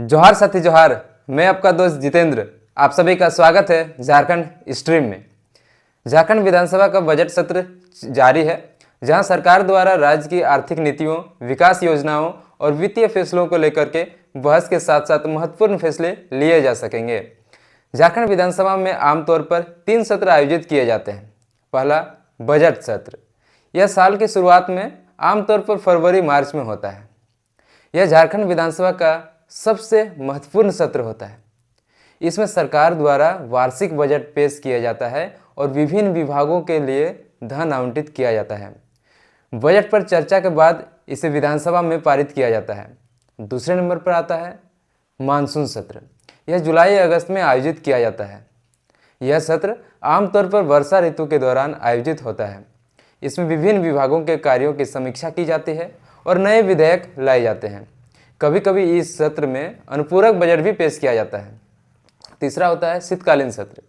जोहार साथी जोहार। मैं आपका दोस्त जितेंद्र, आप सभी का स्वागत है झारखंड स्ट्रीम में। झारखंड विधानसभा का बजट सत्र जारी है, जहां सरकार द्वारा राज्य की आर्थिक नीतियों, विकास योजनाओं और वित्तीय फैसलों को लेकर के बहस के साथ साथ महत्वपूर्ण फैसले लिए जा सकेंगे। झारखंड विधानसभा में आमतौर पर 3 सत्र आयोजित किए जाते हैं। पहला, बजट सत्र। यह साल की शुरुआत में आमतौर पर फरवरी मार्च में होता है। यह झारखंड विधानसभा का सबसे महत्वपूर्ण सत्र होता है। इसमें सरकार द्वारा वार्षिक बजट पेश किया जाता है और विभिन्न विभागों के लिए धन आवंटित किया जाता है। बजट पर चर्चा के बाद इसे विधानसभा में पारित किया जाता है। दूसरे नंबर पर आता है मानसून सत्र। यह जुलाई अगस्त में आयोजित किया जाता है। यह सत्र आमतौर पर वर्षा ऋतु के दौरान आयोजित होता है। इसमें विभिन्न विभागों के कार्यों की समीक्षा की जाती है और नए विधेयक लाए जाते हैं। कभी कभी इस सत्र में अनुपूरक बजट भी पेश किया जाता है। तीसरा होता है शीतकालीन सत्र।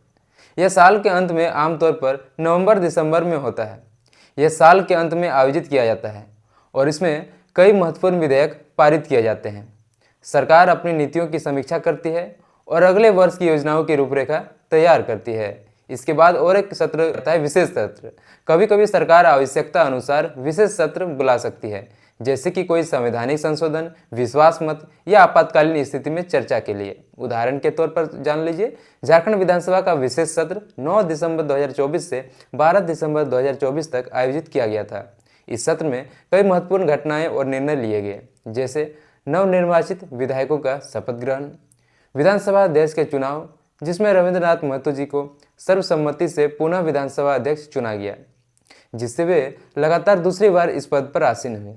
यह साल के अंत में आमतौर पर नवंबर दिसंबर में होता है। यह साल के अंत में आयोजित किया जाता है और इसमें कई महत्वपूर्ण विधेयक पारित किए जाते हैं। सरकार अपनी नीतियों की समीक्षा करती है और अगले वर्ष की योजनाओं की रूपरेखा तैयार करती है। इसके बाद और एक सत्र होता है विशेष सत्र। कभी कभी सरकार आवश्यकता अनुसार विशेष सत्र बुला सकती है, जैसे कि कोई संवैधानिक संशोधन, विश्वास मत या आपातकालीन स्थिति में चर्चा के लिए। उदाहरण के तौर पर जान लीजिए, झारखंड विधानसभा का विशेष सत्र 9 दिसंबर 2024 से 12 दिसंबर 2024 तक आयोजित किया गया था। इस सत्र में कई महत्वपूर्ण घटनाएं और निर्णय लिए गए, जैसे नवनिर्वाचित विधायकों का शपथ ग्रहण, विधानसभा अध्यक्ष के चुनाव, जिसमें रविंद्रनाथ महतो जी को सर्वसम्मति से पुनः विधानसभा अध्यक्ष चुना गया, जिससे वे लगातार दूसरी बार इस पद पर आसीन हुए।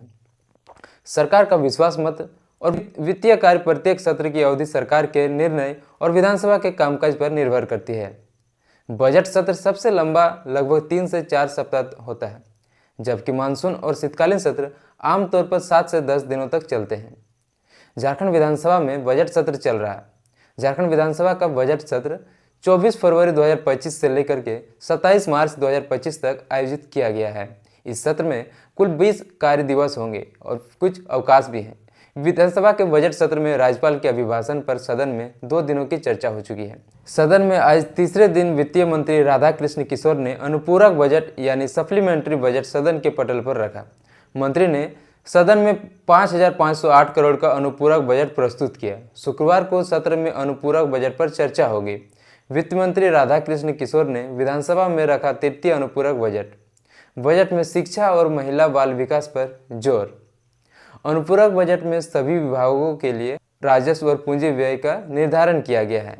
सरकार का विश्वास मत और वित्तीय कार्य प्रत्येक सत्र की अवधि सरकार के निर्णय और विधानसभा के कामकाज पर निर्भर करती है। बजट सत्र सबसे लंबा लगभग 3 से 4 सप्ताह होता है, जबकि मानसून और शीतकालीन सत्र आमतौर पर 7 से 10 दिनों तक चलते हैं। झारखंड विधानसभा में बजट सत्र चल रहा है। झारखंड विधानसभा का बजट सत्र 24 फरवरी 2025 से लेकर के 27 मार्च 2025 तक आयोजित किया गया है। इस सत्र में कुल 20 कार्य दिवस होंगे और कुछ अवकाश भी हैं। विधानसभा के बजट सत्र में राज्यपाल के अभिभाषण पर सदन में 2 दिनों की चर्चा हो चुकी है। सदन में आज तीसरे दिन वित्तीय मंत्री राधाकृष्ण किशोर ने अनुपूरक बजट यानी सप्लीमेंट्री बजट सदन के पटल पर रखा। मंत्री ने सदन में 5,508 करोड़ का अनुपूरक बजट प्रस्तुत किया। शुक्रवार को सत्र में अनुपूरक बजट पर चर्चा होगी। वित्त मंत्री राधाकृष्ण किशोर ने विधानसभा में रखा तृतीय अनुपूरक बजट में शिक्षा और महिला बाल विकास पर जोर। अनुपूरक बजट में सभी विभागों के लिए राजस्व और पूंजी व्यय का निर्धारण किया गया है।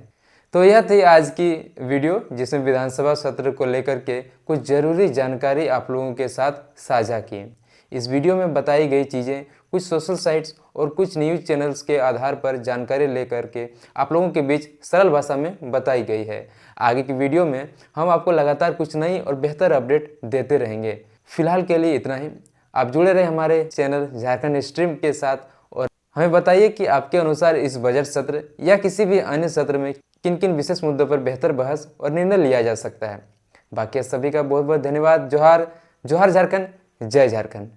तो यह थी आज की वीडियो, जिसमें विधानसभा सत्र को लेकर के कुछ जरूरी जानकारी आप लोगों के साथ साझा की। इस वीडियो में बताई गई चीज़ें कुछ सोशल साइट्स और कुछ न्यूज़ चैनल्स के आधार पर जानकारी लेकर के आप लोगों के बीच सरल भाषा में बताई गई है। आगे की वीडियो में हम आपको लगातार कुछ नई और बेहतर अपडेट देते रहेंगे। फिलहाल के लिए इतना ही। आप जुड़े रहे हमारे चैनल झारखंड स्ट्रीम के साथ और हमें बताइए कि आपके अनुसार इस बजट सत्र या किसी भी अन्य सत्र में किन किन विशेष मुद्दों पर बेहतर बहस और निर्णय लिया जा सकता है। बाकी सभी का बहुत बहुत धन्यवाद। जोहार जोहार झारखंड, जय झारखंड।